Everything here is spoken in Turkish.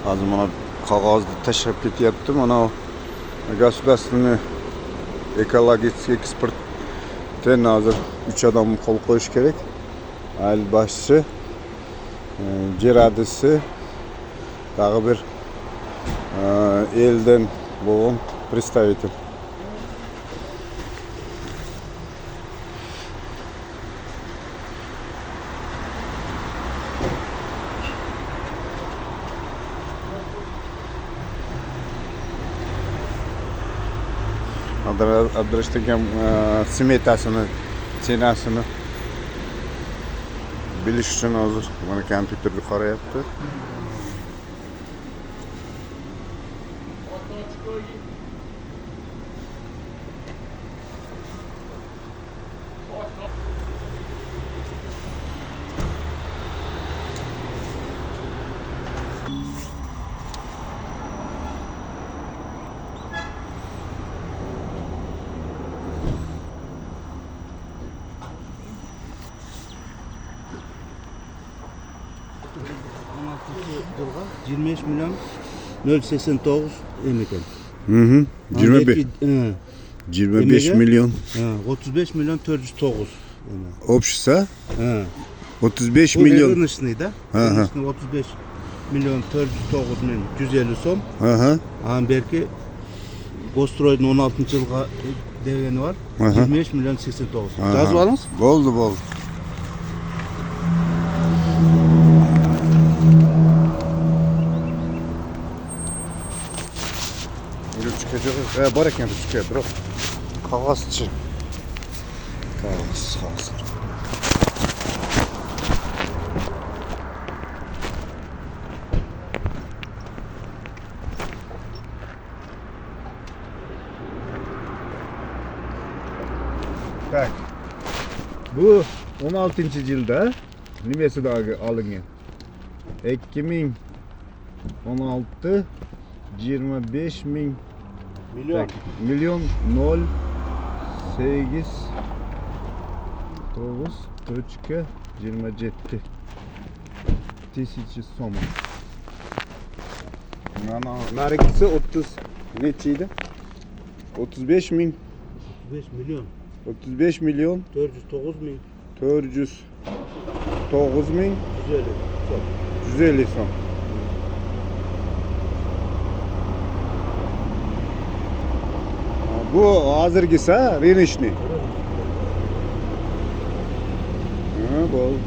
Hozir mana qog'ozni tashlab ketyapti. Mana государственный ekologik eksportdan hozir 3 odam qo'l qo'yish kerak. Ayl boshchi, jeradisi, tag'i bir eldan bo'lgan представитель. Abdurashidgan smetasini, cenasini bilish uchun hozir mana kompyuterga qarayapti. Yılga 25 milyon 089 emekel. 25 milyon. 35 milyon 409. Общеса? 35 Bu milyon. Irnışlı'ydı. 35 milyon 409 milyon 150 som. Belki Gostroy'un 16. yılga devreni var. 25 milyon 89. Yazıp alınız. Oldu. Çıkacak. Bor ekan çıkıyor bro. Qog'ozchi. Qog'oz hozir. Tak. Bu 16. yılda nimesi alıngan? 2016 25 ming milyon 08 27 tысячи сом. Nargisi 30 nechiydi? 35 ming 35 milyon 35 milyon 409 bin 409 ming 150 150 som. Bu hozirgisi, renishni. Bo'ldi.